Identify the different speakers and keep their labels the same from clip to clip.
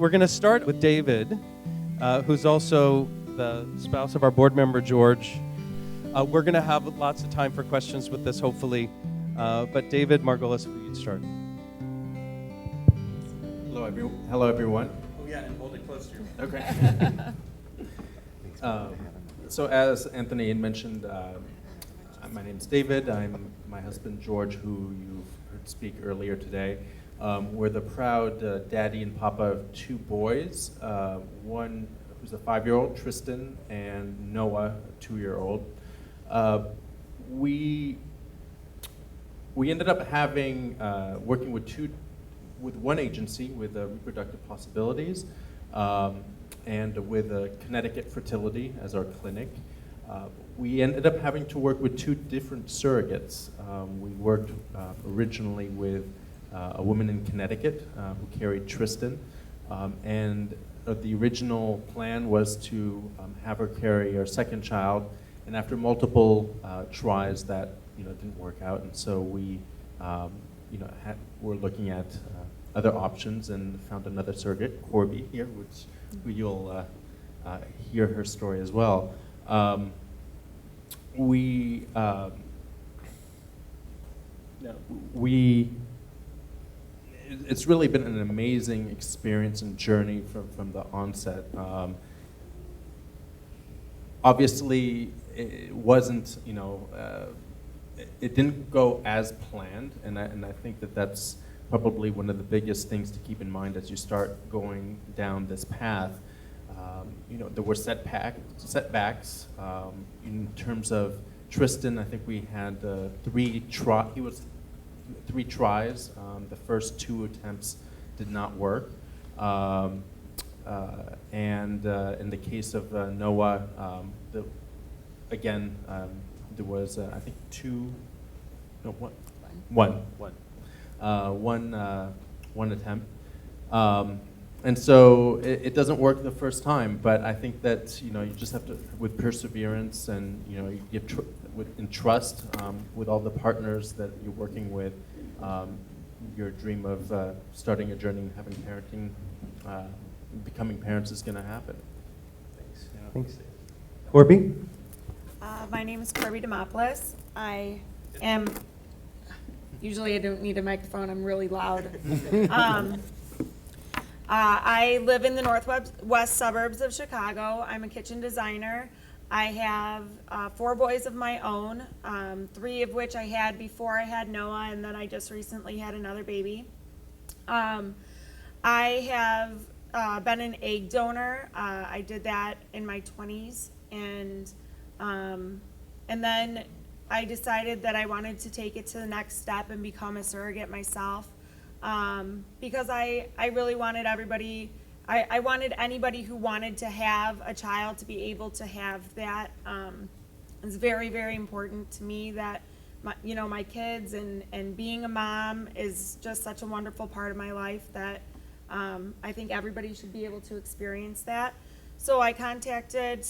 Speaker 1: we're going to start with David, who's also the spouse of our board member, George. We're going to have lots of time for questions with this, hopefully. But David, Margolis, if you'd start.
Speaker 2: Hello, everyone.
Speaker 1: Oh, yeah, and hold it close to you.
Speaker 2: Okay. So as Anthony had mentioned, my name's David. I'm my husband, George, who you've heard speak earlier today. We're the proud daddy and papa of two boys, one who's a 5-year-old, Tristan, and Noah, a 2-year-old. We ended up having working with one agency with Reproductive Possibilities and with Connecticut Fertility as our clinic. We ended up having to work with two different surrogates. We worked originally with a woman in Connecticut who carried Tristan, and the original plan was to have her carry our second child, and after multiple tries that didn't work out, and so we were looking at other options and found another surrogate, Corbie here, who you'll hear her story as well. It's really been an amazing experience and journey from the onset. Obviously, it wasn't, it didn't go as planned, and I think that's probably one of the biggest things to keep in mind as you start going down this path. There were setbacks in terms of Tristan. I think we had three tries. The first 2 attempts did not work. And in the case of Noah, there was I think one attempt. And so it doesn't work the first time, but I think that you just have to, with perseverance and you give and trust with all the partners that you're working with, your dream of starting a journey and having parenting, becoming parents is going to happen. Thanks.
Speaker 1: Yeah. Thanks. Corbie?
Speaker 3: My name is Corbie Dimopoulos. Usually I don't need a microphone, I'm really loud. I live in the northwest suburbs of Chicago. I'm a kitchen designer. I have 4 boys of my own, 3 of which I had before I had Noah, and then I just recently had another baby. I have been an egg donor. I did that in my 20s, and then I decided that I wanted to take it to the next step and become a surrogate myself, because I really wanted everybody. I wanted anybody who wanted to have a child to be able to have that. It's very, very important to me that my kids and being a mom is just such a wonderful part of my life that I think everybody should be able to experience that. So I contacted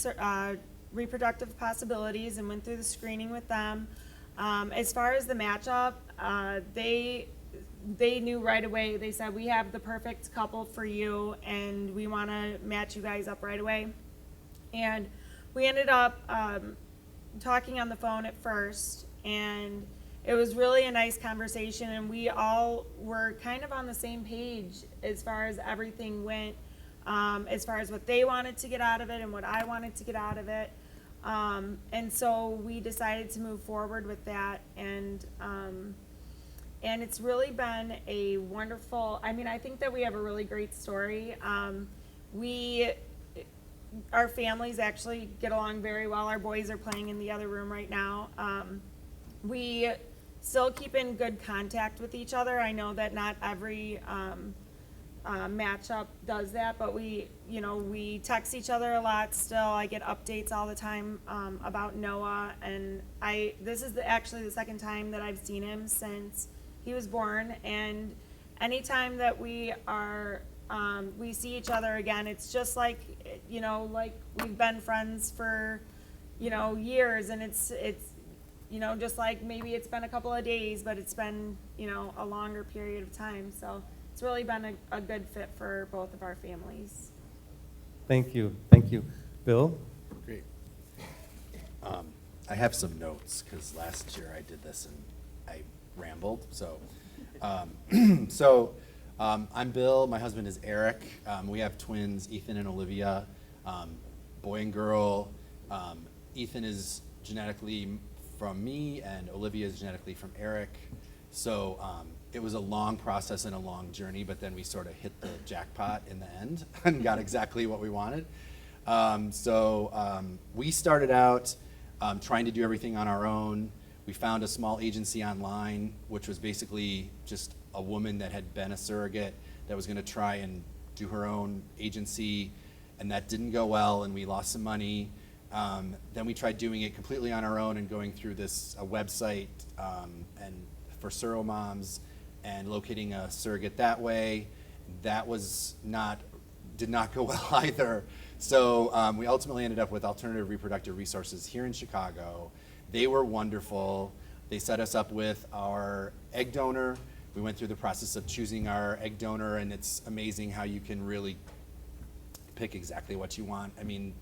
Speaker 3: Reproductive Possibilities and went through the screening with them. As far as the matchup, they knew right away. They said, we have the perfect couple for you, and we want to match you guys up right away. And we ended up talking on the phone at first, and it was really a nice conversation, and we all were kind of on the same page as far as everything went, as far as what they wanted to get out of it and what I wanted to get out of it. And so we decided to move forward with that, and it's really been a wonderful, I think that we have a really great story. Our families actually get along very well. Our boys are playing in the other room right now. We still keep in good contact with each other. I know that not every matchup does that, but we text each other a lot still. I get updates all the time about Noah, and this is actually the second time that I've seen him since he was born, and anytime that we see each other again, it's just like we've been friends for years, and it's just like maybe it's been a couple of days, but it's been a longer period of time. So it's it's really been a good fit for both of our families.
Speaker 1: Thank you. Thank you. Bill?
Speaker 4: Great. I have some notes because last year I did this and I rambled. So, I'm Bill. My husband is Eric. We have twins, Ethan and Olivia, boy and girl. Ethan is genetically from me, and Olivia is genetically from Eric. So it was a long process and a long journey, but then we sort of hit the jackpot in the end and got exactly what we wanted. We started out trying to do everything on our own. We found a small agency online, which was basically just a woman that had been a surrogate that was going to try and do her own agency, and that didn't go well, and we lost some money. Then we tried doing it completely on our own and going through this website and for surro moms and locating a surrogate that way. That did not go well either. So we ultimately ended up with Alternative Reproductive Resources here in Chicago. They were wonderful. They set us up with our egg donor. We went through the process of choosing our egg donor, and it's amazing how you can really pick exactly what you want. I mean,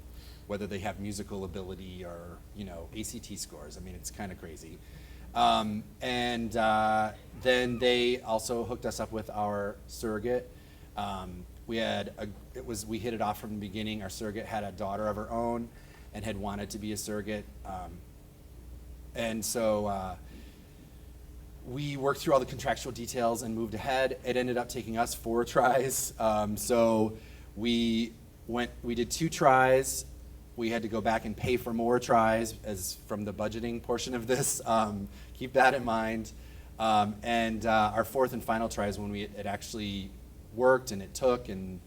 Speaker 4: whether they have musical ability or, ACT scores. I mean, it's kind of crazy. Then they also hooked us up with our surrogate. We hit it off from the beginning. Our surrogate had a daughter of her own and had wanted to be a surrogate. We worked through all the contractual details and moved ahead. It ended up taking us 4 tries. We did 2 tries. We had to go back and pay for more tries as from the budgeting portion of this. Keep that in mind. Our 4th and final try is when it actually worked and it took, and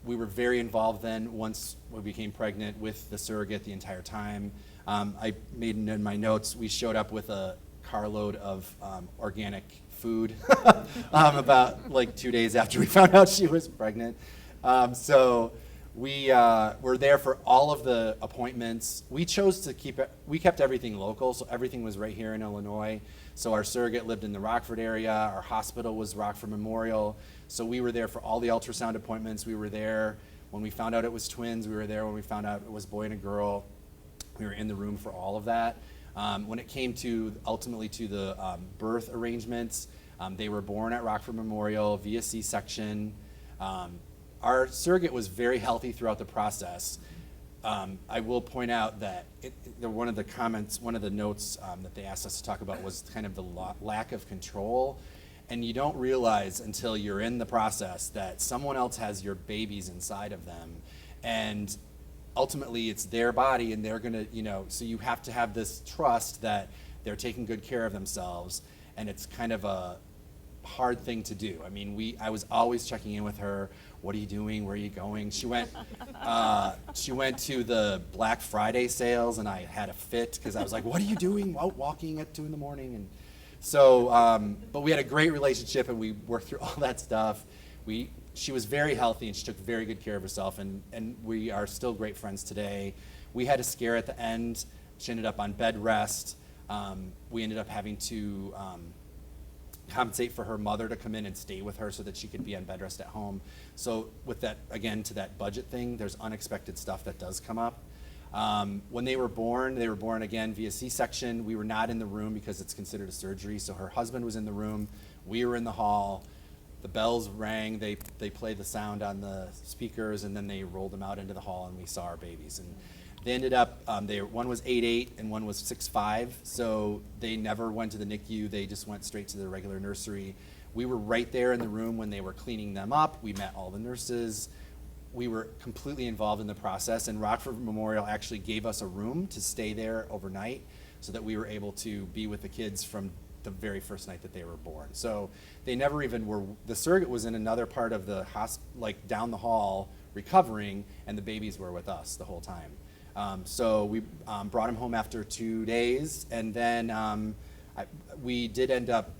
Speaker 4: we were very involved then once we became pregnant with the surrogate the entire time. I made in my notes, we showed up with a carload of organic food about like 2 days after we found out she was pregnant. We were there for all of the appointments. We chose to we kept everything local, so everything was right here in Illinois. So our surrogate lived in the Rockford area. Our hospital was Rockford Memorial. So we were there for all the ultrasound appointments. We were there when we found out it was twins. We were there when we found out it was a boy and a girl. We were in the room for all of that. When it came ultimately to the birth arrangements, they were born at Rockford Memorial via C-section. Our surrogate was very healthy throughout the process. I will point out that one of the notes that they asked us to talk about was kind of the lack of control. And you don't realize until you're in the process that someone else has your babies inside of them. And ultimately it's their body, and they're gonna, so you have to have this trust that they're taking good care of themselves. And it's kind of a hard thing to do. I mean, I was always checking in with her. What are you doing? Where are you going? She went to the Black Friday sales, and I had a fit because I was like, what are you doing out walking at 2 a.m? And so, but we had a great relationship, and we worked through all that stuff. She was very healthy, and she took very good care of herself, and we are still great friends today. We had a scare at the end. She ended up on bed rest. We ended up having to compensate for her mother to come in and stay with her so that she could be on bed rest at home. So with that, again, to that budget thing, there's unexpected stuff that does come up. When they were born again via C-section. We were not in the room because it's considered a surgery. So her husband was in the room. We were in the hall. The bells rang. They played the sound on the speakers, and then they rolled them out into the hall, and we saw our babies. And they ended up, one was 8'8" and one was 6'5", so they never went to the NICU. They just went straight to the regular nursery. We were right there in the room when they were cleaning them up. We met all the nurses. We were completely involved in the process, and Rockford Memorial actually gave us a room to stay there overnight so that we were able to be with the kids from the very first night that they were born. So they never even were, the surrogate was in another part of the hospital, like down the hall, recovering, and the babies were with us the whole time. So we brought him home after 2 days, and then we did end up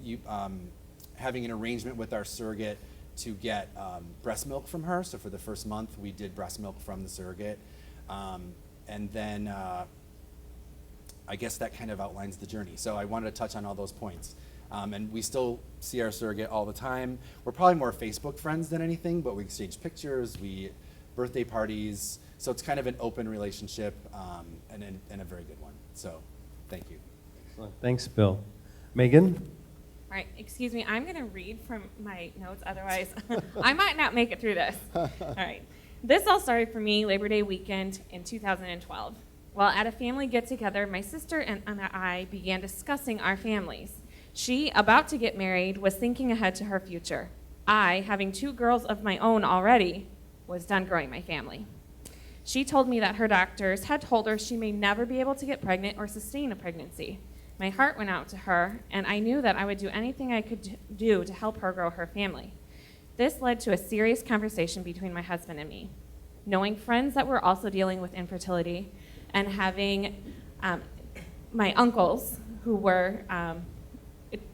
Speaker 4: having an arrangement with our surrogate to get breast milk from her. So for the first month, we did breast milk from the surrogate. And then I guess that kind of outlines the journey. So I wanted to touch on all those points. And we still see our surrogate all the time. We're probably more Facebook friends than anything, but we exchange pictures, birthday parties. So it's kind of an open relationship and a very good one. So thank you.
Speaker 1: Excellent. Thanks, Bill. Megan?
Speaker 5: All right, excuse me, I'm going to read from my notes, otherwise I might not make it through this. All right. This all started for me Labor Day weekend in 2012. While at a family get-together, my sister and I began discussing our families. She, about to get married, was thinking ahead to her future. I, having 2 girls of my own already, was done growing my family. She told me that her doctors had told her she may never be able to get pregnant or sustain a pregnancy. My heart went out to her, and I knew that I would do anything I could do to help her grow her family. This led to a serious conversation between my husband and me. Knowing friends that were also dealing with infertility, and having my uncles who were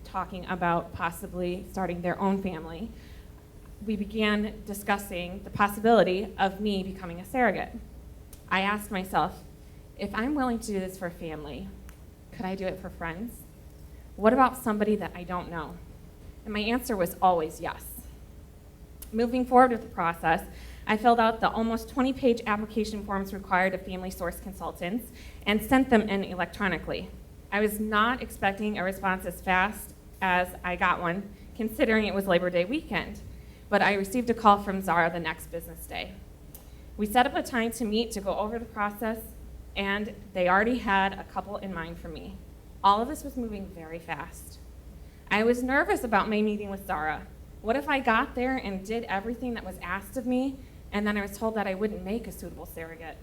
Speaker 5: talking about possibly starting their own family, we began discussing the possibility of me becoming a surrogate. I asked myself, if I'm willing to do this for a family, could I do it for friends? What about somebody that I don't know? And my answer was always yes. Moving forward with the process, I filled out the almost 20-page application forms required of family source consultants and sent them in electronically. I was not expecting a response as fast as I got one, considering it was Labor Day weekend, but I received a call from Zara the next business day. We set up a time to meet to go over the process, and they already had a couple in mind for me. All of this was moving very fast. I was nervous about my meeting with Zara. What if I got there and did everything that was asked of me, and then I was told that I wouldn't make a suitable surrogate?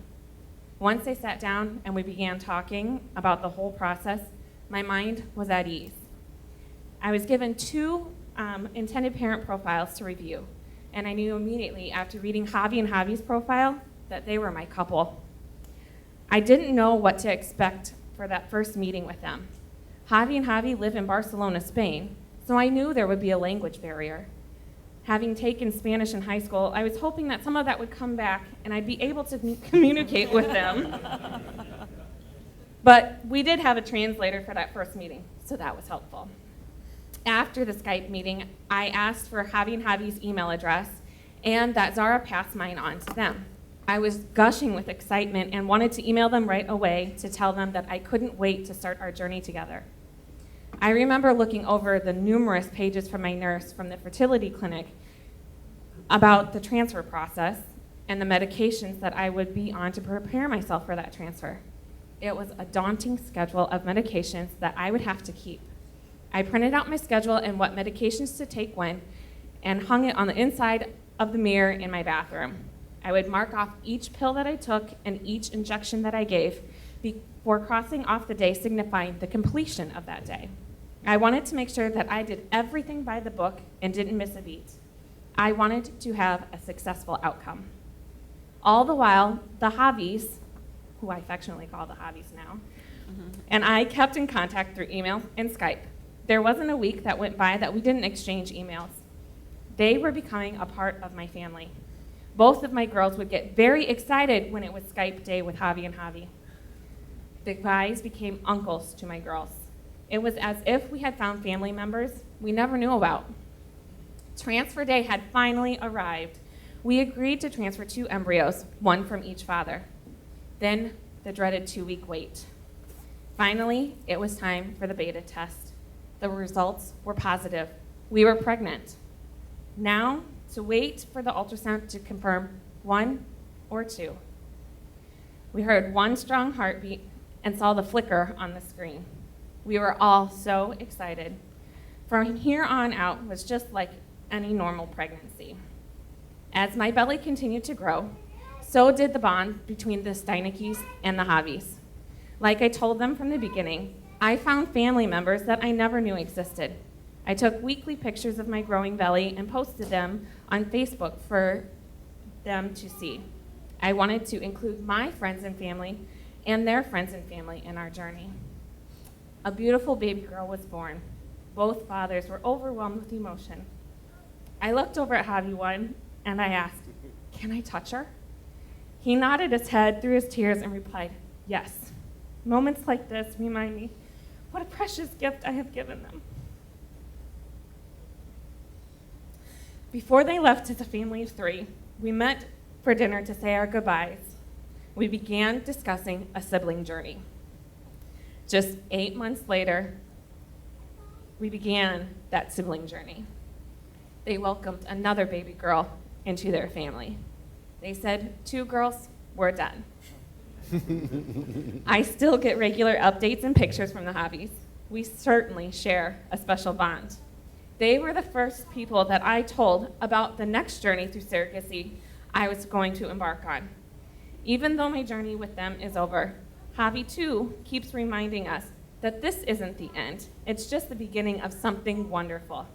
Speaker 5: Once they sat down and we began talking about the whole process, my mind was at ease. I was given 2 intended parent profiles to review, and I knew immediately after reading Javi and Javi's profile that they were my couple. I didn't know what to expect for that first meeting with them. Javi and Javi live in Barcelona, Spain, so I knew there would be a language barrier. Having taken Spanish in high school, I was hoping that some of that would come back and I'd be able to communicate with them. But we did have a translator for that first meeting, so that was helpful. After the Skype meeting, I asked for Javi and Javi's email address and that Zara pass mine on to them. I was gushing with excitement and wanted to email them right away to tell them that I couldn't wait to start our journey together. I remember looking over the numerous pages from my nurse from the fertility clinic about the transfer process and the medications that I would be on to prepare myself for that transfer. It was a daunting schedule of medications that I would have to keep. I printed out my schedule and what medications to take when and hung it on the inside of the mirror in my bathroom. I would mark off each pill that I took and each injection that I gave before crossing off the day, signifying the completion of that day. I wanted to make sure that I did everything by the book and didn't miss a beat. I wanted to have a successful outcome. All the while, the Javis, who I affectionately call the Javis now, and I kept in contact through email and Skype. There wasn't a week that went by that we didn't exchange emails. They were becoming a part of my family. Both of my girls would get very excited when it was Skype day with Javi and Javi. The guys became uncles to my girls. It was as if we had found family members we never knew about. Transfer day had finally arrived. We agreed to transfer 2 embryos, 1 from each father. Then the dreaded 2-week wait. Finally, it was time for the beta test. The results were positive. We were pregnant. Now, to wait for the ultrasound to confirm 1 or 2. We heard 1 strong heartbeat and saw the flicker on the screen. We were all so excited. From here on out was just like any normal pregnancy. As my belly continued to grow, so did the bond between the Steineckes and the Javis. Like I told them from the beginning, I found family members that I never knew existed. I took weekly pictures of my growing belly and posted them on Facebook for them to see. I wanted to include my friends and family and their friends and family in our journey. A beautiful baby girl was born. Both fathers were overwhelmed with emotion. I looked over at Javi one and I asked, "Can I touch her?" He nodded his head through his tears and replied, "Yes." Moments like this remind me what a precious gift I have given them. Before they left as a family of 3, we met for dinner to say our goodbyes. We began discussing a sibling journey. Just 8 months later, we began that sibling journey. They welcomed another baby girl into their family. They said, 2 girls, we're done. I still get regular updates and pictures from the Hobbies. We certainly share a special bond. They were the first people that I told about the next journey through surrogacy I was going to embark on. Even though my journey with them is over, Hobby 2 keeps reminding us that this isn't the end. It's just the beginning of something wonderful.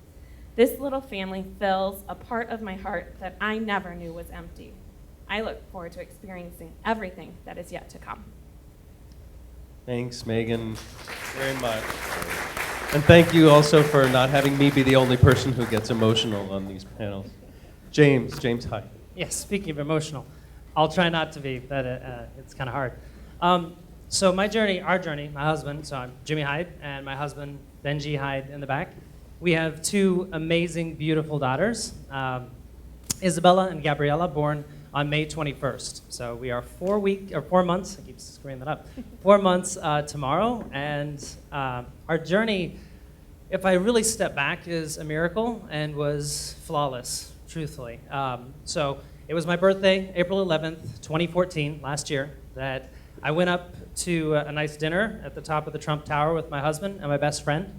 Speaker 5: This little family fills a part of my heart that I never knew was empty. I look forward to experiencing everything that is yet to come.
Speaker 1: Thanks, Megan, very much. And thank you also for not having me be the only person who gets emotional on these panels. James, hi.
Speaker 6: Yes, speaking of emotional, I'll try not to be, but it's kind of hard. So my journey, our journey, my husband, so I'm Jimmy Hyde, and my husband, Benji Hyde, in the back. We have 2 amazing, beautiful daughters, Isabella and Gabriella, born on May 21st. So we are 4 months, I keep screwing that up, 4 months tomorrow, and our journey, if I really step back, is a miracle and was flawless, truthfully. So it was my birthday, April 11th, 2014, last year, that I went up to a nice dinner at the top of the Trump Tower with my husband and my best friend.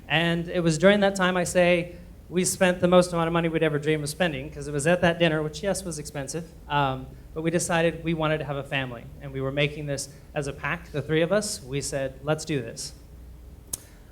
Speaker 6: And it was during that time, I say, we spent the most amount of money we'd ever dream of spending, because it was at that dinner, which, yes, was expensive, but we decided we wanted to have a family. And we were making this as a pact, the 3 of us. We said, let's do this.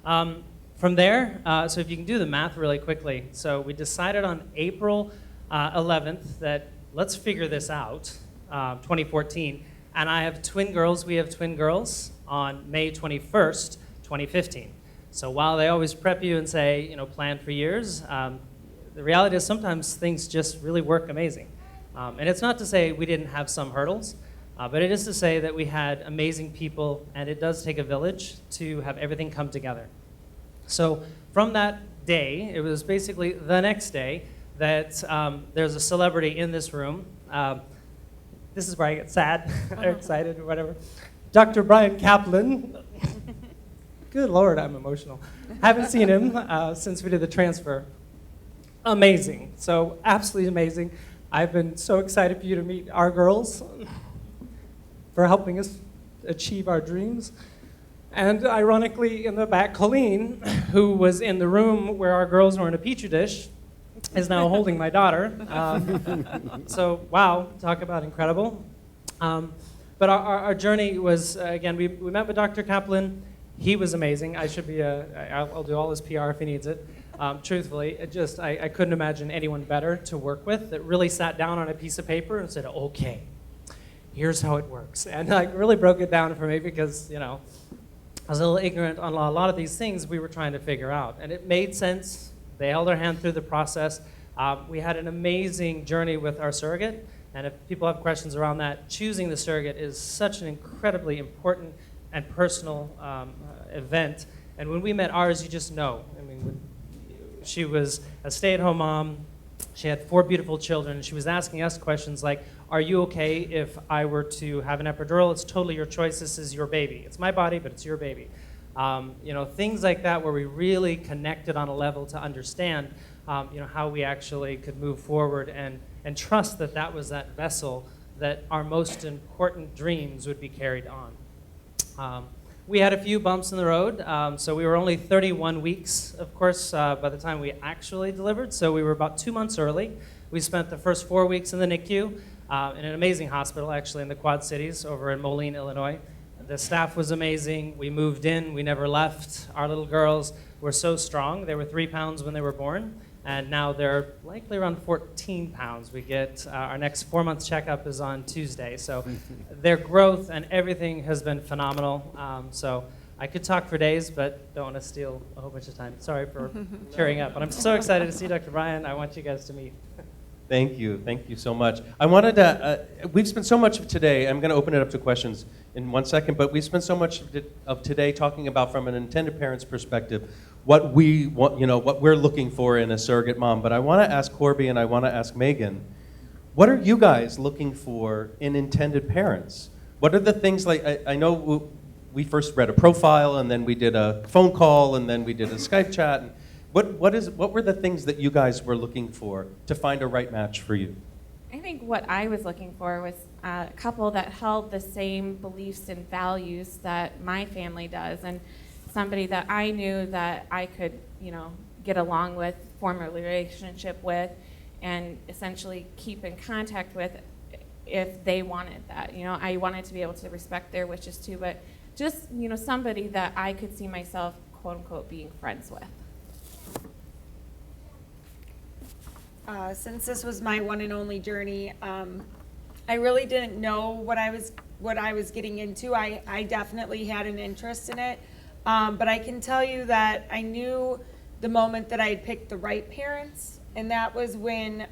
Speaker 6: From there, so if you can do the math really quickly, so we decided on April 11th that let's figure this out, 2014. And I have twin girls, we have twin girls on May 21st, 2015. So while they always prep you and say, plan for years, the reality is sometimes things just really work amazing. And it's not to say we didn't have some hurdles, but it is to say that we had amazing people, and it does take a village to have everything come together. So from that day, it was basically the next day that there's a celebrity in this room. This is where I get sad or excited or whatever. Dr. Bryan Caplan. Good Lord, I'm emotional. Haven't seen him since we did the transfer. Amazing. So absolutely amazing. I've been so excited for you to meet our girls, for helping us achieve our dreams. And ironically, in the back, Colleen, who was in the room where our girls were in a petri dish, is now holding my daughter. So, wow, talk about incredible. But our journey was, again, we met with Dr. Caplan. He was amazing. I should be I'll do all his PR if he needs it. Truthfully, I couldn't imagine anyone better to work with that really sat down on a piece of paper and said, okay, here's how it works. And really broke it down for me because, I was a little ignorant on a lot of these things we were trying to figure out. And it made sense. They held our hand through the process. We had an amazing journey with our surrogate. And if people have questions around that, choosing the surrogate is such an incredibly important and personal event. And when we met ours, you just know. I mean, she was a stay-at-home mom. She had 4 beautiful children. And she was asking us questions like, are you okay if I were to have an epidural? It's totally your choice. This is your baby. It's my body, but it's your baby. Things like that where we really connected on a level to understand, how we actually could move forward and trust that that was that vessel that our most important dreams would be carried on. We had a few bumps in the road, so we were only 31 weeks, of course, by the time we actually delivered, so we were about 2 months early. We spent the first 4 weeks in the NICU, in an amazing hospital, actually, in the Quad Cities over in Moline, Illinois. The staff was amazing. We moved in. We never left. Our little girls were so strong. They were 3 pounds when they were born, and now they're likely around 14 pounds. We get our next 4-month checkup is on Tuesday. So their growth and everything has been phenomenal. So I could talk for days, but don't want to steal a whole bunch of time. Sorry for tearing up. But I'm so excited to see Dr. Bryan. I want you guys to meet.
Speaker 1: Thank you so much. I wanted to, we've spent so much of today, I'm going to open it up to questions in 1 second, but we've spent so much of today talking about from an intended parent's perspective, what we want, what we're looking for in a surrogate mom. But I want to ask Corbie and I want to ask Megan, what are you guys looking for in intended parents? What are the things like, I know we first read a profile and then we did a phone call and then we did a Skype chat. And what were the things that you guys were looking for to find a right match for you?
Speaker 5: I think what I was looking for was a couple that held the same beliefs and values that my family does, and somebody that I knew that I could, get along with, form a relationship with, and essentially keep in contact with if they wanted that. I wanted to be able to respect their wishes too, but just, somebody that I could see myself, quote unquote, being friends with.
Speaker 3: Since this was my one and only journey, I really didn't know what I was getting into. I definitely had an interest in it, but I can tell you that I knew the moment that I had picked the right parents, and that was when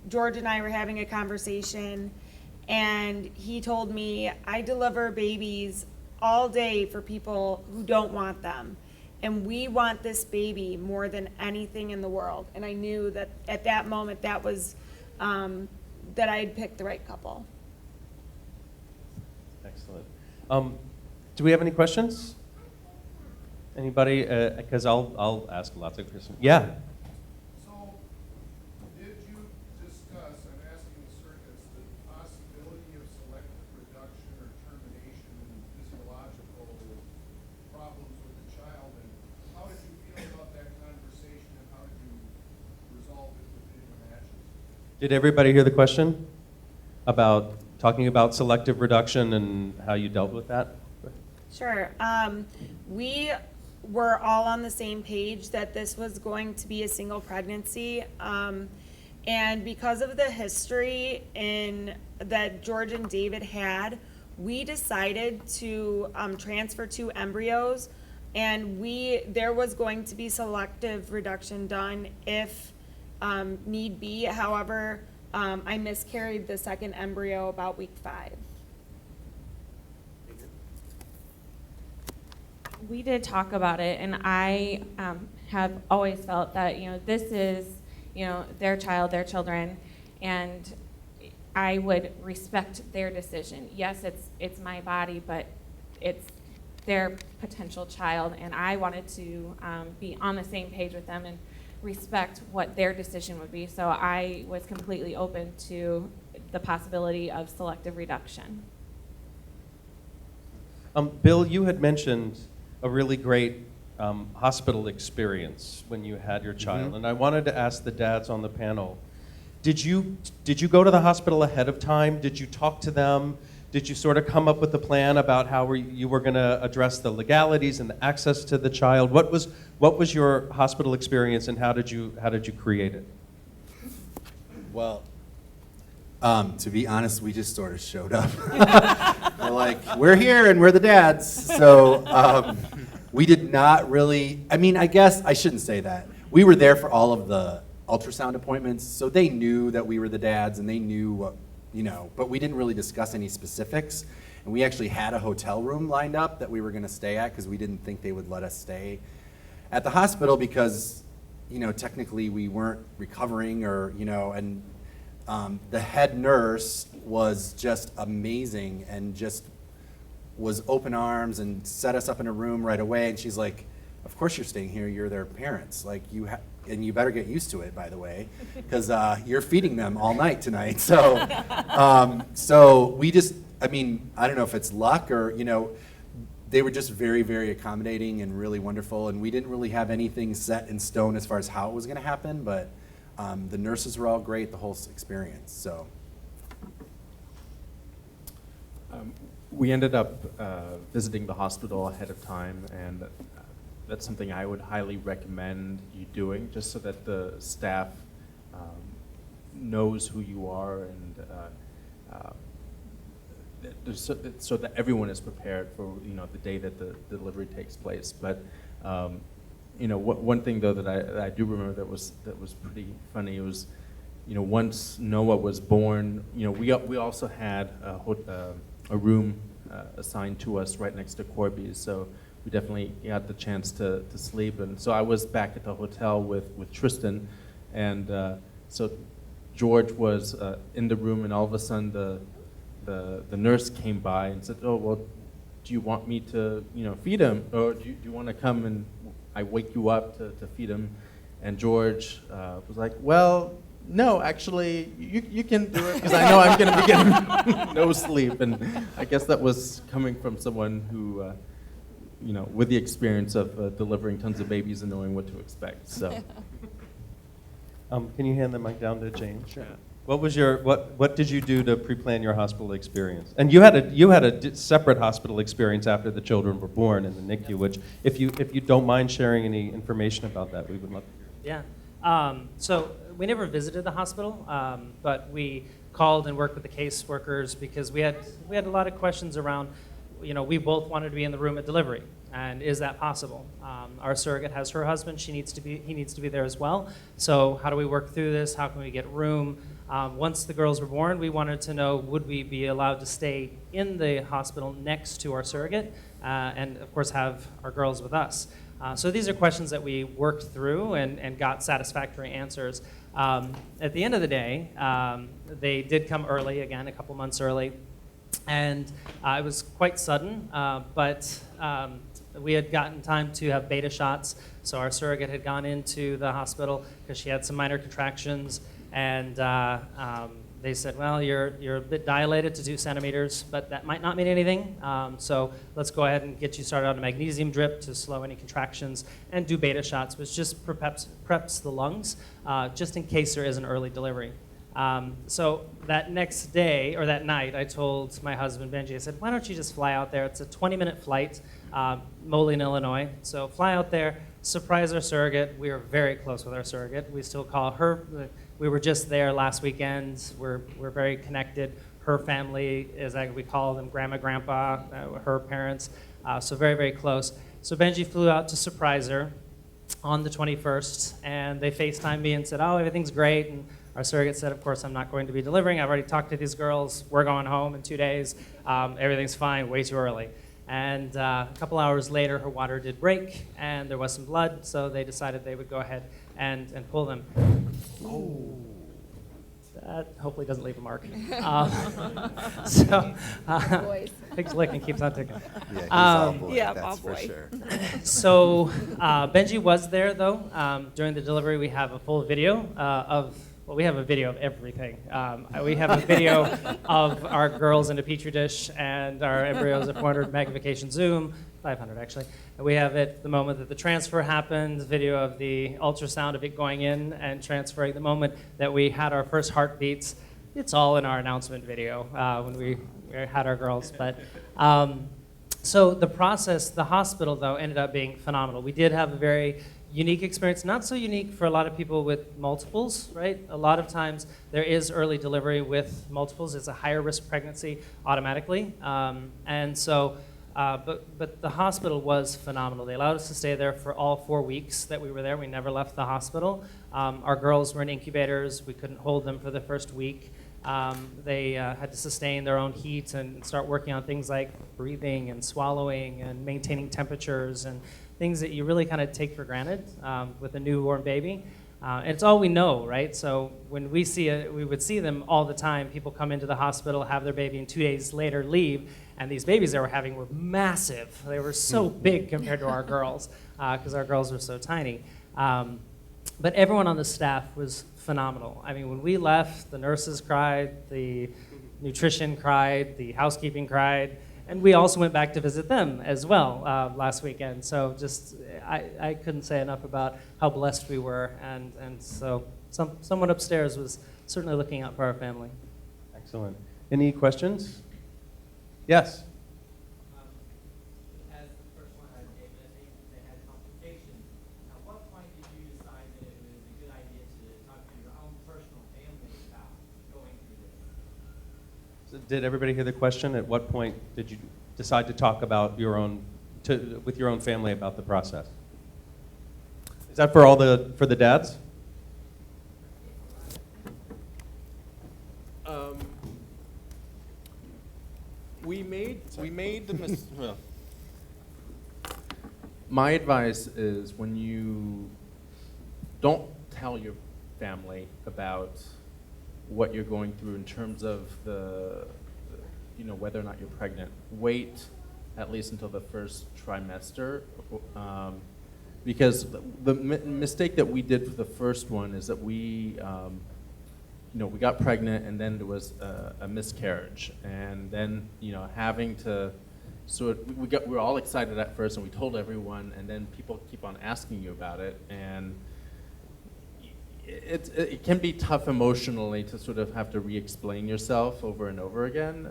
Speaker 3: George and I were having a conversation, and he told me, I deliver babies all day for people who don't want them. And we want this baby more than anything in the world. And I knew that at that moment, that was, that I had picked the right couple.
Speaker 1: Excellent. Do we have any questions? Anybody? Because I'll ask lots of questions. Yeah.
Speaker 7: So, did you discuss, I'm asking the surrogates, the possibility of selective reduction or termination in physiological problems with the child, and how did you feel about that conversation, and how did you resolve it within your matches?
Speaker 1: Did everybody hear the question about talking about selective reduction and how you dealt with that?
Speaker 3: Sure. We were all on the same page that this was going to be a single pregnancy. And because of the history that George and David had, we decided to transfer 2 embryos, and there was going to be selective reduction done if need be. However, I miscarried the second embryo about week 5.
Speaker 5: We did talk about it, and I have always felt that, this is, their child, their children, and I would respect their decision. Yes, it's my body, but it's their potential child, and I wanted to be on the same page with them and respect what their decision would be. So I was completely open to the possibility of selective reduction.
Speaker 1: Bill, you had mentioned a really great hospital experience when you had your child, and I wanted to ask the dads on the panel, did you go to the hospital ahead of time? Did you talk to them? Did you sort of come up with a plan about how you were going to address the legalities and the access to the child? What was your hospital experience, and how did you create it?
Speaker 4: Well, to be honest, we just sort of showed up. We're like, we're here and we're the dads. So we did not really, I guess I shouldn't say that. We were there for all of the ultrasound appointments, so they knew that we were the dads and they knew what, but we didn't really discuss any specifics. And we actually had a hotel room lined up that we were going to stay at because we didn't think they would let us stay at the hospital because, technically we weren't recovering and the head nurse was just amazing and just was open arms and set us up in a room right away. And she's like, of course you're staying here, you're their parents. Like and you better get used to it, by the way, because you're feeding them all night tonight. So, so we just, I don't know if it's luck or, they were just very, very accommodating and really wonderful. And we didn't really have anything set in stone as far as how it was going to happen, but the nurses were all great, the whole experience. So.
Speaker 2: We ended up visiting the hospital ahead of time, and that's something I would highly recommend you doing, just so that the staff knows who you are, and so that everyone is prepared for the day that the delivery takes place. But one thing though that I do remember that was pretty funny was, once Noah was born, we also had a room assigned to us right next to Corbie's, so we definitely got the chance to sleep. And so I was back at the hotel with Tristan, and so George was in the room, and all of a sudden the nurse came by and said, "Oh, well, do you want me to, feed him, or do you want to come and I wake you up to feed him?" And George was like, "Well, no, actually, you can do it, because I know I'm going to be getting no sleep." And I guess that was coming from someone who, with the experience of delivering tons of babies and knowing what to expect. So,
Speaker 1: Can you hand the mic down to James? Sure. What did you do to pre-plan your hospital experience? And you had a separate hospital experience after the children were born in the NICU, which if you don't mind sharing any information about that, we would love to hear.
Speaker 6: Yeah. So we never visited the hospital, but we called and worked with the caseworkers because we had a lot of questions around, we both wanted to be in the room at delivery, and is that possible? Our surrogate has her husband; he needs to be there as well. So how do we work through this? How can we get room? Once the girls were born, we wanted to know, would we be allowed to stay in the hospital next to our surrogate, and of course have our girls with us. So these are questions that we worked through and got satisfactory answers. At the end of the day, they did come early, again, a couple months early. And it was quite sudden, but we had gotten time to have beta shots. So our surrogate had gone into the hospital because she had some minor contractions. And they said, well, you're a bit dilated to 2 centimeters, but that might not mean anything. So let's go ahead and get you started on a magnesium drip to slow any contractions, and do beta shots, which just preps the lungs, just in case there is an early delivery. So that next day, or that night, I told my husband, Benji, I said, why don't you just fly out there? It's a 20-minute flight, Moline, Illinois. So fly out there, surprise our surrogate. We are very close with our surrogate. We still call her. We were just there last weekend. We're very connected. Her family is, we call them grandma, grandpa, her parents. So very, very close. So Benji flew out to surprise her on the 21st, and they FaceTimed me and said, oh, everything's great. And our surrogate said, of course, I'm not going to be delivering. I've already talked to these girls. We're going home in 2 days. Everything's fine, way too early. And a couple hours later, her water did break, and there was some blood, so they decided they would go ahead and pull them. Oh. That hopefully doesn't leave a mark. Pig's licking keeps on ticking.
Speaker 8: Yeah, he's all boy,
Speaker 3: yeah,
Speaker 8: that's
Speaker 3: all
Speaker 8: for
Speaker 3: boy.
Speaker 8: sure.
Speaker 6: So Benji was there, though. During the delivery, we have a full video we have a video of everything. We have a video of our girls in a petri dish and our embryos at 400 magnification zoom, 500 actually. And we have it the moment that the transfer happened, video of the ultrasound of it going in and transferring, the moment that we had our first heartbeats. It's all in our announcement video when we had our girls. But so the process, the hospital, though, ended up being phenomenal. We did have a very unique experience, not so unique for a lot of people with multiples, right? A lot of times there is early delivery with multiples. It's a higher risk pregnancy automatically. And so, but the hospital was phenomenal. They allowed us to stay there for all 4 weeks that we were there. We never left the hospital. Our girls were in incubators. We couldn't hold them for the first week. They had to sustain their own heat and start working on things like breathing and swallowing and maintaining temperatures and things that you really kind of take for granted with a newborn baby. And it's all we know, right? So when we would see them all the time. People come into the hospital, have their baby, and 2 days later leave. And these babies they were having were massive. They were so big compared to our girls, because our girls were so tiny. But everyone on the staff was phenomenal. I mean, when we left, the nurses cried, the nutrition cried, the housekeeping cried. And we also went back to visit them as well last weekend. So just, I couldn't say enough about how blessed we were. And so someone upstairs was certainly looking out for our family.
Speaker 1: Excellent. Any questions? Yes.
Speaker 9: As the first one had David, I think they had complications. At what point did you decide that it was a good idea to talk to your own personal family about going through this?
Speaker 1: So did everybody hear the question? At what point did you decide to talk about with your own family about the process? Is that for for the dads?
Speaker 2: We made the My advice is when you don't tell your family about what you're going through in terms of whether or not you're pregnant. Wait at least until the first trimester, because the mistake that we did for the first one is that we got pregnant and then there was a miscarriage, and then having to we were all excited at first and we told everyone, and then people keep on asking you about it, and it can be tough emotionally to sort of have to re-explain yourself over and over again.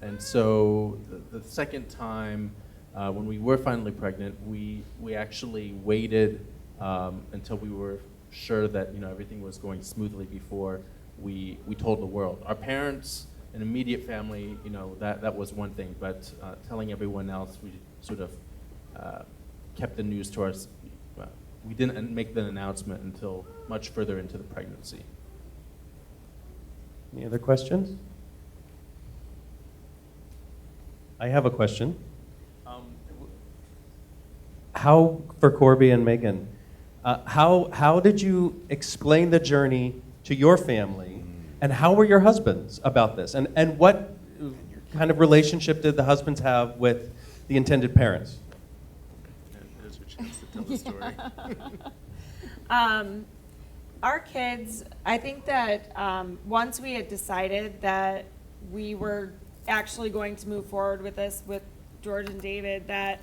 Speaker 2: And so the second time, when we were finally pregnant, we actually waited until we were sure that everything was going smoothly before we told the world. Our parents and immediate family, that was one thing, but telling everyone else, we sort of kept the news to us. We didn't make the announcement until much further into the pregnancy.
Speaker 1: Any other questions? I have a question. How, for Corbie and Megan, how did you explain the journey to your family, and how were your husbands about this? And what kind of relationship did the husbands have with the intended parents?
Speaker 2: There's your chance to tell the story.
Speaker 3: Our kids, I think that once we had decided that we were actually going to move forward with this with George and David, that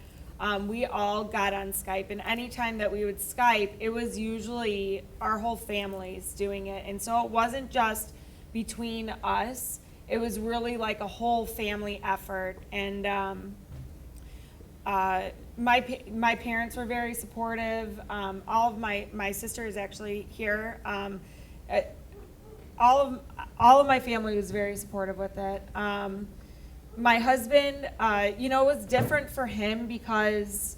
Speaker 3: we all got on Skype, and anytime that we would Skype, it was usually our whole families doing it. And so it wasn't just between us, it was really like a whole family effort. And my parents were very supportive. All of my sister is actually here. All of my family was very supportive with it. My husband, it was different for him because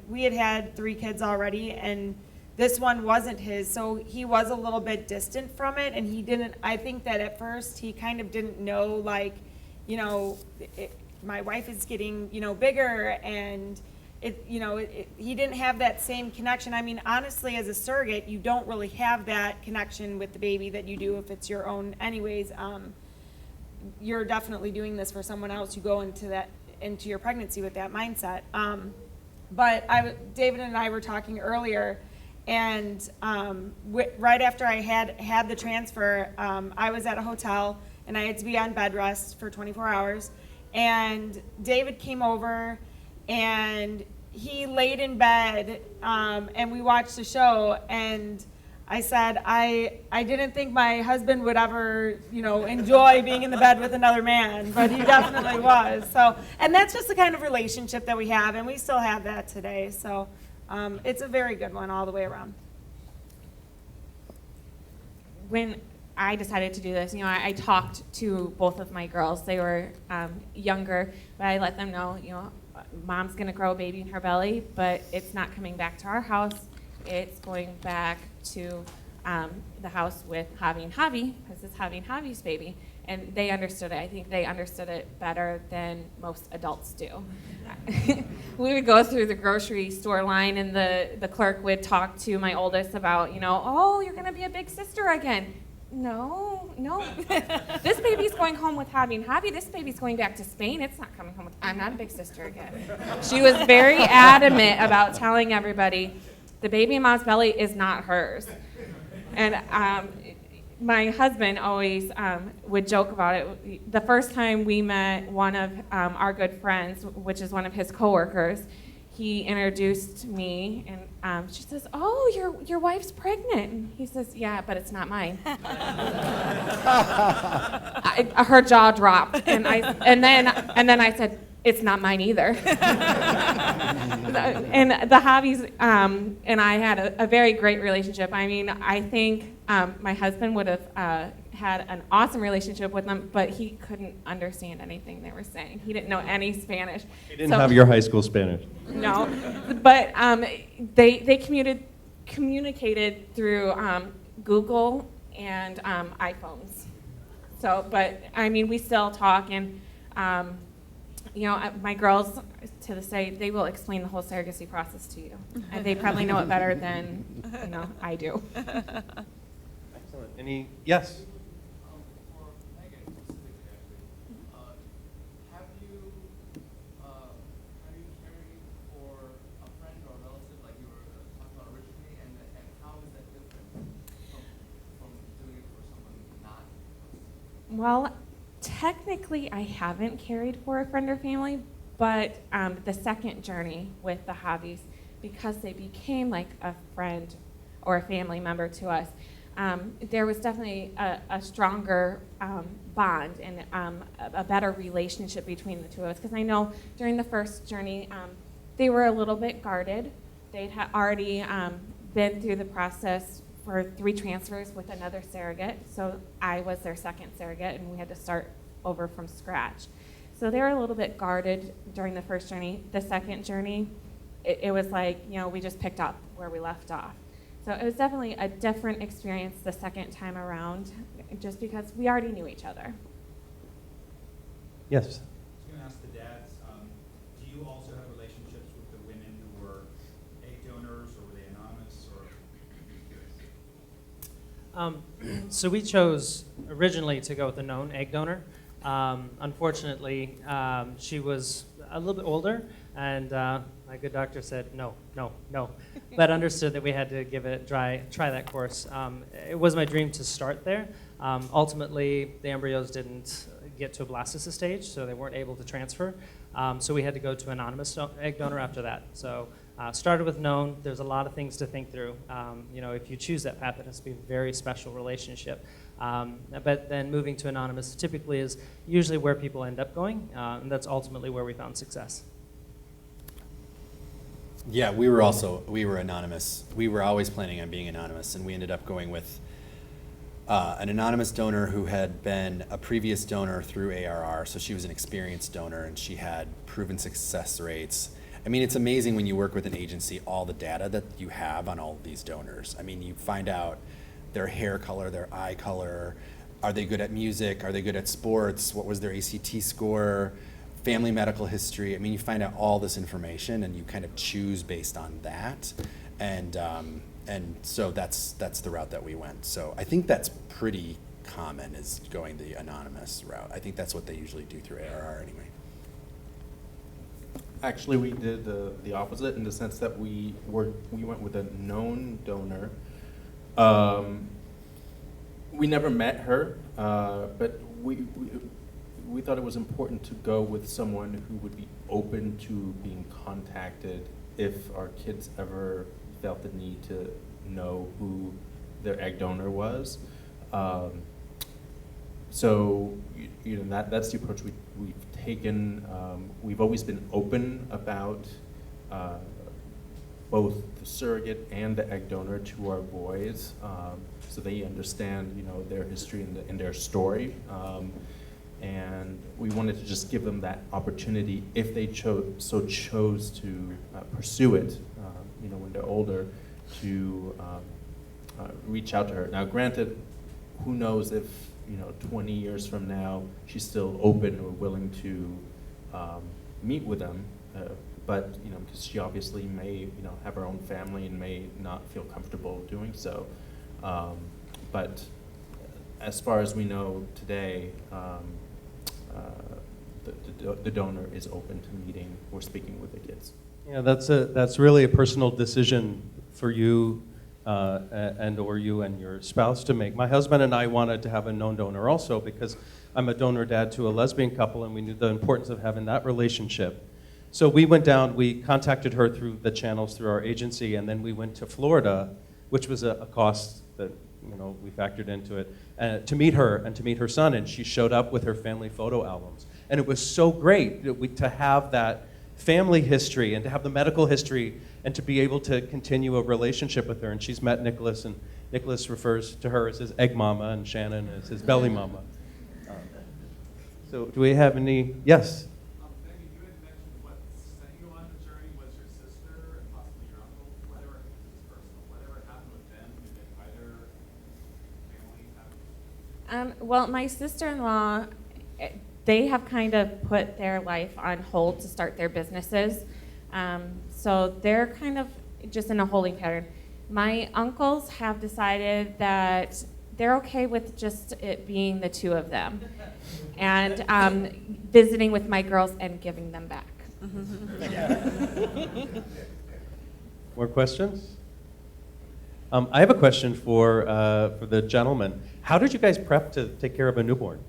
Speaker 3: we had 3 kids already, and this one wasn't his, so he was a little bit distant from it, and I think that at first he kind of didn't know, my wife is getting, bigger, and he didn't have that same connection. I mean, honestly, as a surrogate, you don't really have that connection with the baby that you do if it's your own anyways. You're definitely doing this for someone else. You go into your pregnancy with that mindset. But David and I were talking earlier, and right after I had the transfer, I was at a hotel, and I had to be on bed rest for 24 hours. And David came over, and he laid in bed, and we watched the show, and I said, I didn't think my husband would ever, enjoy being in the bed with another man, but he definitely was. So, and that's just the kind of relationship that we have, and we still have that today. So it's a very good one all the way around.
Speaker 5: When I decided to do this, I talked to both of my girls. They were younger, but I let them know, Mom's going to grow a baby in her belly, but it's not coming back to our house. It's going back to the house with Javi and Javi, because it's Javi and Javi's baby. And they understood it. I think they understood it better than most adults do. We would go through the grocery store line, and the clerk would talk to my oldest about, oh, you're going to be a big sister again. No. This baby's going home with Javi and Javi. This baby's going back to Spain. It's not coming home with, I'm not a big sister again. She was very adamant about telling everybody the baby in Mom's belly is not hers. And my husband always would joke about it. The first time we met one of our good friends, which is one of his coworkers, he introduced me, and she says, "Oh, your wife's pregnant." And he says, "Yeah, but it's not mine." Her jaw dropped, and then I said, "It's not mine either." And the Javis and I had a very great relationship. I mean, I think my husband would have had an awesome relationship with them, but he couldn't understand anything they were saying. He didn't know any Spanish.
Speaker 1: He didn't have your high school Spanish.
Speaker 5: No, but they communicated through Google and iPhones. So, but I mean, we still talk, and My girls, to this day, they will explain the whole surrogacy process to you. And they probably know it better than, I do.
Speaker 1: Excellent. Any, yes?
Speaker 8: For Megan specifically, actually, have you carried for a friend or a relative like you were talking about originally, and how is that different from doing it for someone not?
Speaker 5: Well, technically, I haven't cared for a friend or family, but the second journey with the Javis, because they became like a friend or a family member to us, there was definitely a stronger bond and a better relationship between the two of us. Because I know during the first journey, they were a little bit guarded. They'd already been through the process for 3 transfers with another surrogate. So I was their second surrogate, and we had to start over from scratch. So they were a little bit guarded during the first journey. The second journey, it was like, we just picked up where we left off. So it was definitely a different experience the second time around, just because we already knew each other.
Speaker 1: Yes.
Speaker 10: I was going to ask the dads, do you also have relationships with the women who were egg donors, or were they anonymous, or?
Speaker 6: So we chose originally to go with a known egg donor. Unfortunately, she was a little bit older, and my good doctor said no, but understood that we had to try that course. It was my dream to start there. Ultimately, the embryos didn't get to a blastocyst stage, so they weren't able to transfer. So we had to go to anonymous egg donor after that. So started with known. There's a lot of things to think through. If you choose that path, it has to be a very special relationship. But then moving to anonymous typically is usually where people end up going, and that's ultimately where we found success.
Speaker 4: Yeah, we were anonymous. We were always planning on being anonymous, and we ended up going with an anonymous donor who had been a previous donor through ARR, so she was an experienced donor, and she had proven success rates. I mean, it's amazing when you work with an agency, all the data that you have on all of these donors. I mean, you find out their hair color, their eye color, are they good at music, are they good at sports, what was their ACT score, family medical history. I mean, you find out all this information, and you kind of choose based on that. And so that's the route that we went. So I think that's pretty common, is going the anonymous route. I think that's what they usually do through ARR anyway.
Speaker 2: Actually, we did the opposite, in the sense that we went with a known donor. We never met her, but we thought it was important to go with someone who would be open to being contacted if our kids ever felt the need to know who their egg donor was. So that's the approach we've taken. We've always been open about both the surrogate and the egg donor to our boys, so they understand their history and their story. And we wanted to just give them that opportunity, if they chose to pursue it, when they're older, to reach out to her. Now, granted, who knows if 20 years from now she's still open or willing to meet with them, but because she obviously may have her own family and may not feel comfortable doing so. But as far as we know today, the donor is open to meeting or speaking with the kids.
Speaker 1: Yeah, that's really a personal decision for you or you and your spouse to make. My husband and I wanted to have a known donor also, because I'm a donor dad to a lesbian couple, and we knew the importance of having that relationship. So we went down, we contacted her through the channels through our agency, and then we went to Florida, which was a cost that we factored into it, to meet her and to meet her son, and she showed up with her family photo albums. And it was so great to have that family history and to have the medical history and to be able to continue a relationship with her. And she's met Nicholas, and Nicholas refers to her as his egg mama and Shannon as his belly mama. So do we have any? Yes?
Speaker 7: Maybe you had mentioned what sent you on the journey was your sister and possibly your uncle. Whatever, this is personal. Whatever happened with them, did either family have?
Speaker 5: Well, my sister-in-law, they have kind of put their life on hold to start their businesses. So they're kind of just in a holding pattern. My uncles have decided that they're okay with just it being the two of them and visiting with my girls and giving them back.
Speaker 1: More questions? I have a question for the gentleman. How did you guys prep to take care of a newborn?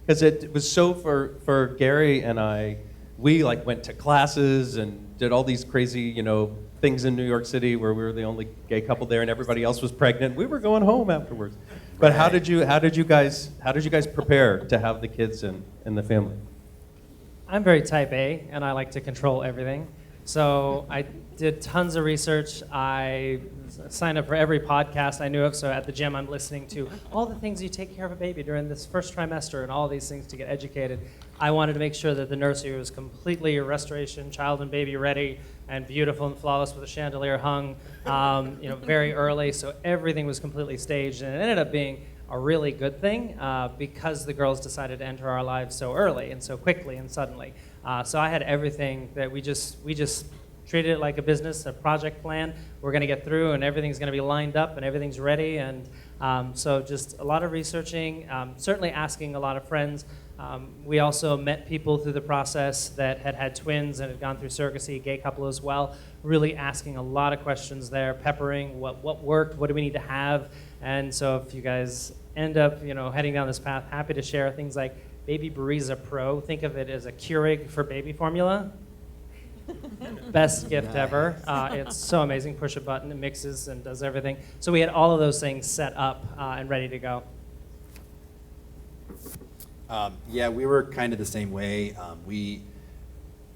Speaker 1: Because it was so for Gary and I, we like went to classes and did all these crazy, things in New York City where we were the only gay couple there and everybody else was pregnant. We were going home afterwards. But how did you guys prepare to have the kids in the family?
Speaker 6: I'm very type A, and I like to control everything. So I did tons of research. I signed up for every podcast I knew of. So at the gym, I'm listening to all the things you take care of a baby during this first trimester and all these things to get educated. I wanted to make sure that the nursery was completely restoration, child and baby ready, and beautiful and flawless with a chandelier hung, very early. So everything was completely staged, and it ended up being a really good thing because the girls decided to enter our lives so early and so quickly and suddenly. So I had everything that we just treated it like a business, a project plan. We're going to get through, and everything's going to be lined up, and everything's ready. And so just a lot of researching, certainly asking a lot of friends. We also met people through the process that had twins and had gone through surrogacy, gay couple as well, really asking a lot of questions there, peppering what worked, what do we need to have. And so if you guys end up heading down this path, happy to share things like Baby Bariza Pro. Think of it as a Keurig for baby formula. Best gift ever. It's so amazing. Push a button, it mixes and does everything. So we had all of those things set up and ready to go.
Speaker 4: Yeah, we were kind of the same way. We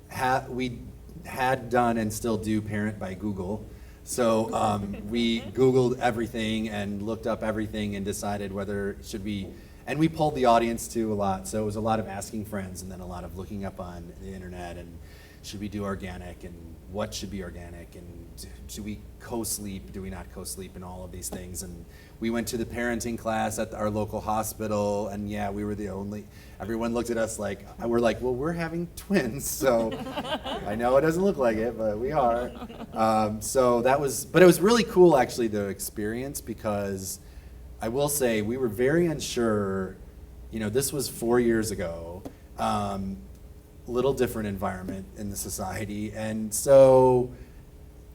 Speaker 4: had done and still do Parent by Google. So we Googled everything and looked up everything and decided whether should we, and we polled the audience too a lot. So it was a lot of asking friends and then a lot of looking up on the internet and should we do organic and what should be organic and should we co-sleep, do we not co-sleep, and all of these things. And we went to the parenting class at our local hospital, and yeah, we were the only, everyone looked at us like, we're like, well, we're having twins, so I know it doesn't look like it, but we are. So that was, but it was really cool actually, the experience, because I will say we were very unsure, this was 4 years ago, little different environment in the society, and so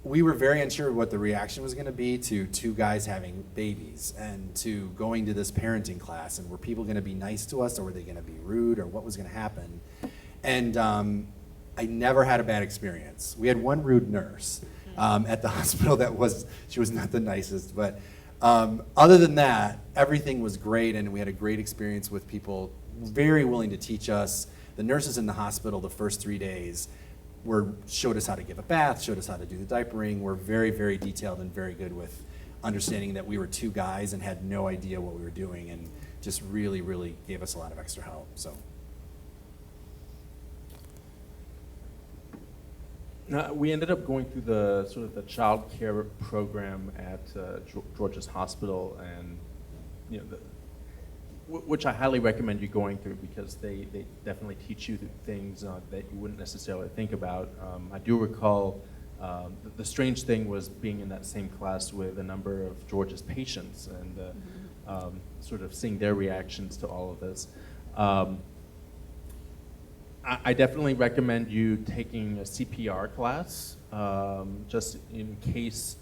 Speaker 4: we were very unsure what the reaction was going to be to two guys having babies and to going to this parenting class, and were people going to be nice to us or were they going to be rude or what was going to happen. And I never had a bad experience. We had one rude nurse at the hospital she was not the nicest, but other than that, everything was great, and we had a great experience with people very willing to teach us. The nurses in the hospital the first 3 days showed us how to give a bath, showed us how to do the diapering, were very, very detailed and very good with understanding that we were two guys and had no idea what we were doing, and just really, really gave us a lot of extra help. So.
Speaker 2: We ended up going through the sort of the child care program at George's Hospital, and which I highly recommend you going through, because they definitely teach you things that you wouldn't necessarily think about. I do recall the strange thing was being in that same class with a number of George's patients and sort of seeing their reactions to all of this. I definitely recommend you taking a CPR class, just in case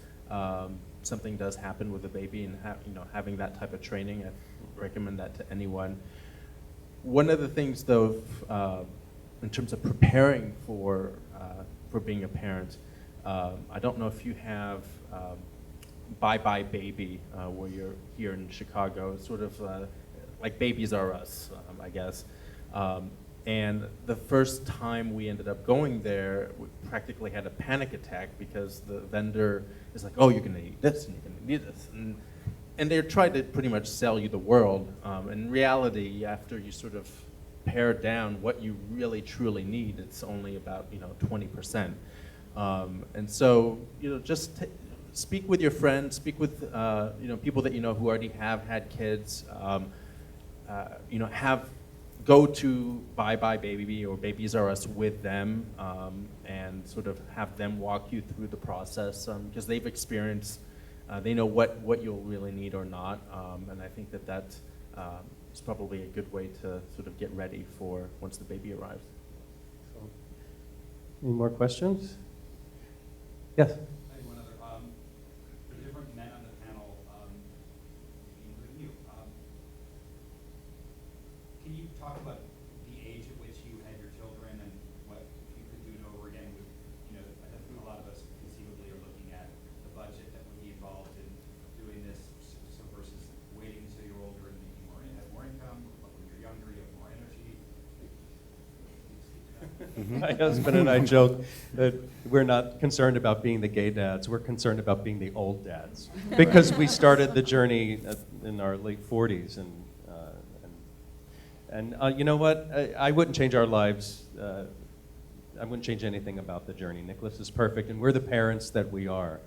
Speaker 2: something does happen with a baby, and having that type of training. I recommend that to anyone. One of the things, though, in terms of preparing for being a parent, I don't know if you have Bye Bye Baby, where you're here in Chicago. It's sort of like Babies R Us, I guess. And the first time we ended up going there, we practically had a panic attack because the vendor is like, oh, you're going to eat this and you're going to eat this. And they're trying to pretty much sell you the world. In reality, after you sort of pare down what you really truly need, it's only about 20%. And so just speak with your friends, speak with people that who already have had kids. Have go to Bye Bye Baby or Babies R Us with them, and sort of have them walk you through the process, because they've experienced, they know what you'll really need or not, and I think that is probably a good way to sort of get ready for once the baby arrives.
Speaker 1: Any more questions? Yes.
Speaker 10: I have one other. The different men on the panel, including you, can you talk about the age at which you had your children and what if you could do it over again with, I think a lot of us conceivably are looking at the budget that would be involved in doing this, so versus waiting until you're older and making have more income, but when you're younger, you have more energy.
Speaker 1: My husband and I joke that we're not concerned about being the gay dads, we're concerned about being the old dads. Because we started the journey in our late 40s. And you know what? I wouldn't change our lives. I wouldn't change anything about the journey. Nicholas is perfect, and we're the parents that we are.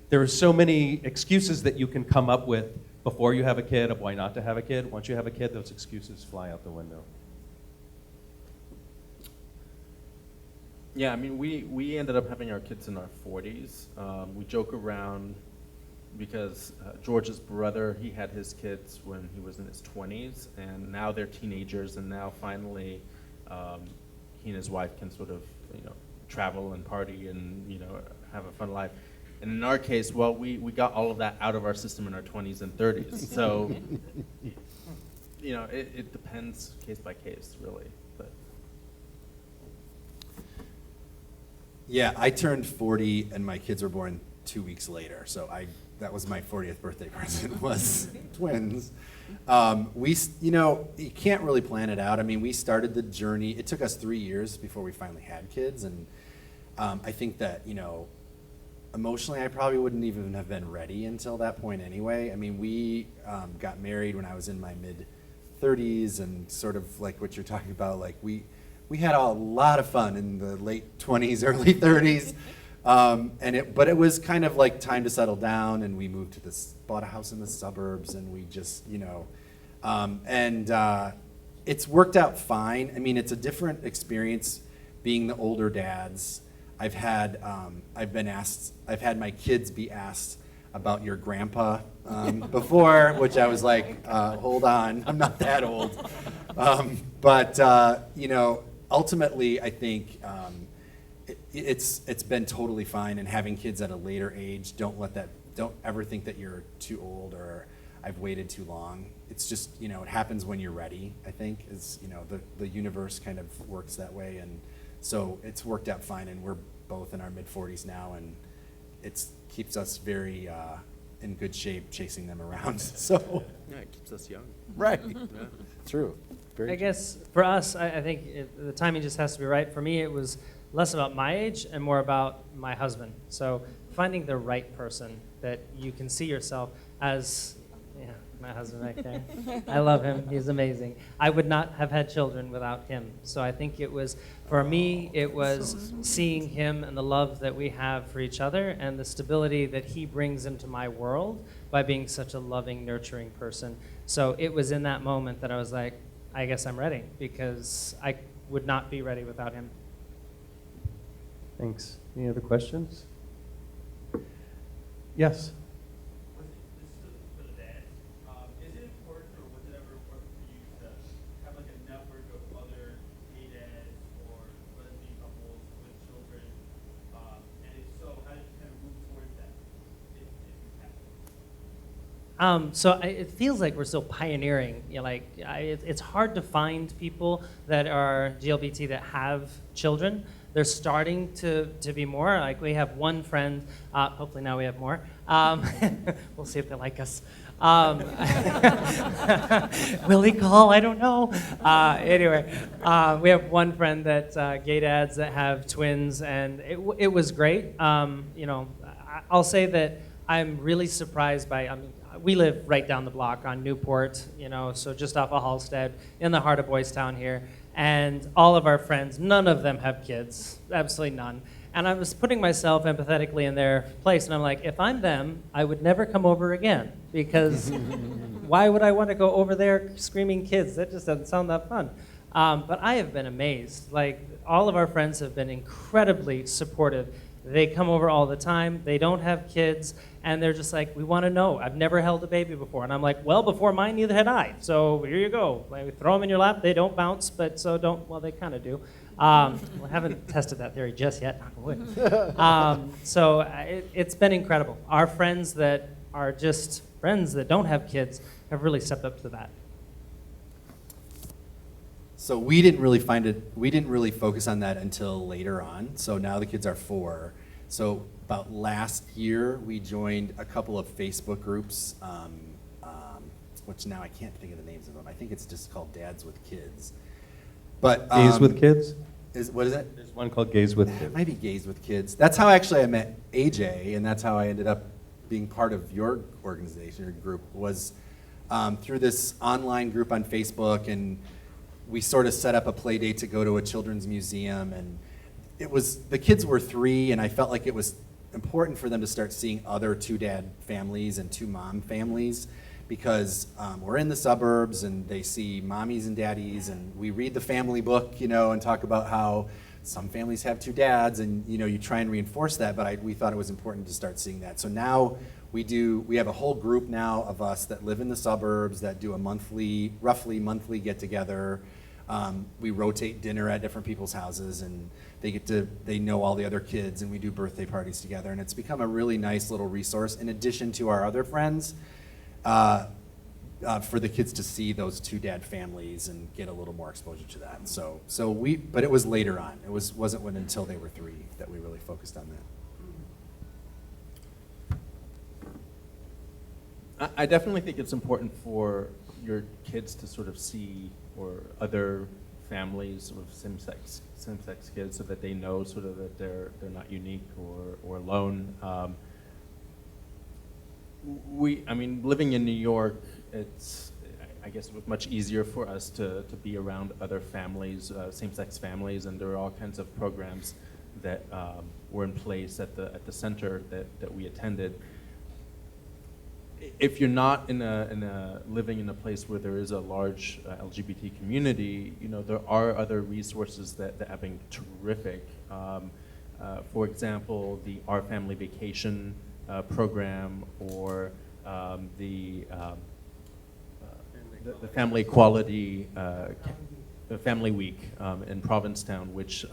Speaker 1: There are so many excuses that you can come up with before you have a kid of why not to have a kid. Once you have a kid, those excuses fly out the window.
Speaker 2: Yeah, I mean, we ended up having our kids in our 40s. We joke around because George's brother, he had his kids when he was in his 20s, and now they're teenagers, and now finally he and his wife can sort of, travel and party and, have a fun life. And in our case, well, we got all of that out of our system in our 20s and 30s. So, it depends case by case, really. But
Speaker 4: Yeah, I turned 40 and my kids were born 2 weeks later. So that was my 40th birthday present, was twins. You can't really plan it out. I mean, we started the journey. It took us 3 years before we finally had kids. And I think that, emotionally, I probably wouldn't even have been ready until that point anyway. I mean, we got married when I was in my mid-30s, and sort of like what you're talking about, like we had a lot of fun in the late 20s, early 30s. But it was kind of like time to settle down, and we moved to bought a house in the suburbs, and we just, it's worked out fine. I mean, it's a different experience being the older dads. I've had my kids be asked about your grandpa before, which I was like, hold on, I'm not that old. Ultimately, I think it's been totally fine, and having kids at a later age, don't ever think that you're too old or I've waited too long. It's just, it happens when you're ready, I think, the universe kind of works that way. And so it's worked out fine, and we're both in our mid-40s now, and it keeps us very in good shape chasing them around. So
Speaker 2: yeah, it keeps us young.
Speaker 4: Right.
Speaker 2: Yeah.
Speaker 4: True. Very
Speaker 6: I guess for us, I think the timing just has to be right. For me, it was less about my age and more about my husband. So finding the right person that you can see yourself as, my husband right there. I love him. He's amazing. I would not have had children without him. So I think for me, it was seeing him and the love that we have for each other and the stability that he brings into my world by being such a loving, nurturing person. So it was in that moment that I was like, I guess I'm ready, because I would not be ready without him.
Speaker 1: Thanks. Any other questions? Yes.
Speaker 9: For the dads, is it important, or was it ever important for you to have like a network of other gay dads or lesbian couples with children? And if so, how did you kind of move towards that? If you have?
Speaker 6: So it feels like we're still pioneering. It's hard to find people that are GLBT that have children. They're starting to be more. Like, we have one friend, hopefully now we have more. We'll see if they like us. Will he call? I don't know. Anyway, we have one friend that gay dads that have twins, and it was great. I'll say that I'm really surprised by, we live right down the block on Newport, so just off of Halstead, in the heart of Boys Town here. And all of our friends, none of them have kids, absolutely none. And I was putting myself empathetically in their place, and I'm like, if I'm them, I would never come over again, because why would I want to go over there screaming kids? That just doesn't sound that fun. But I have been amazed. Like, all of our friends have been incredibly supportive. They come over all the time. They don't have kids, and they're just like, we want to know. I've never held a baby before. And I'm like, well, before mine, neither had I. So here you go. Like, we throw them in your lap. They don't bounce, but so don't, well, they kind of do. I haven't tested that theory just yet, knock on wood. It's been incredible. Our friends that are just friends that don't have kids have really stepped up to that.
Speaker 4: So we didn't really focus on that until later on. So now the kids are 4. So about last year, we joined a couple of Facebook groups, which now I can't think of the names of them. I think it's just called Dads with Kids. But
Speaker 1: Gays with Kids?
Speaker 4: What is it?
Speaker 1: There's one called Gays with
Speaker 4: It
Speaker 1: Kids.
Speaker 4: might be Gays with Kids. That's how actually I met AJ, and that's how I ended up being part of your organization or group, was through this online group on Facebook, and we sort of set up a play date to go to a children's museum, and the kids were 3, and I felt like it was important for them to start seeing other 2-dad families and 2-mom families, because we're in the suburbs and they see mommies and daddies, and we read the family book, and talk about how some families have 2 dads, and you try and reinforce that, but we thought it was important to start seeing that. So now we have a whole group now of us that live in the suburbs that do a roughly monthly get together. We rotate dinner at different people's houses, and they know all the other kids, and we do birthday parties together, and it's become a really nice little resource in addition to our other friends, for the kids to see those 2-dad families and get a little more exposure to that. But it was later on. It wasn't until they were 3 that we really focused on that.
Speaker 2: I definitely think it's important for your kids to sort of see or other families with same-sex kids, so that they know sort of that they're not unique or alone. Living in New York, I guess it was much easier for us to be around other families, same-sex families, and there are all kinds of programs that were in place at the center that we attended. If you're not living in a place where there is a large LGBT community, there are other resources that have been terrific. For example, the Our Family Vacation program, or the Family Equality Family Week in Provincetown, which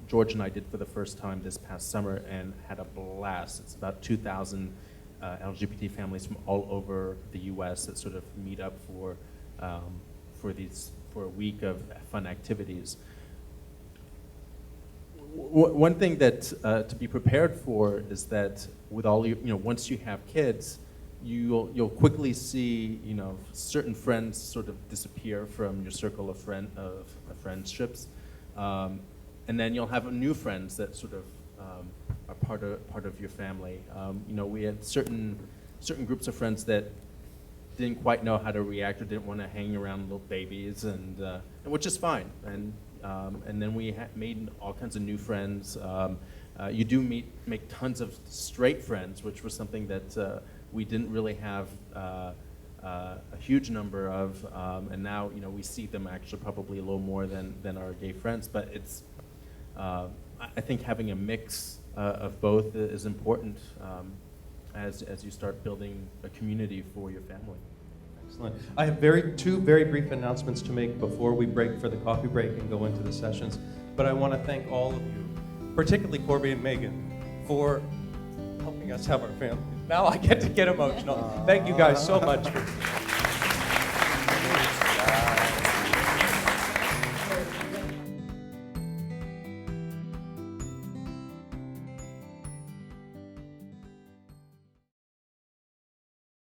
Speaker 2: George and I did for the first time this past summer and had a blast. It's about 2,000 LGBT families from all over the U.S. that sort of meet up for a week of fun activities. One thing that to be prepared for is that with all once you have kids, you'll quickly see certain friends sort of disappear from your circle of friendships, and then you'll have new friends that sort of are part of your family. We had certain groups of friends that didn't quite know how to react or didn't want to hang around little babies, and which is fine. And then we made all kinds of new friends. You do make tons of straight friends, which was something that we didn't really have a huge number of, and now we see them actually probably a little more than our gay friends. But it's I think having a mix of both is important as you start building a community for your family.
Speaker 1: Excellent. I have two very brief announcements to make before we break for the coffee break and go into the sessions. But I want to thank all of you, particularly Corbie and Megan, for helping us have our family. Now I get to get emotional. Thank you guys so much.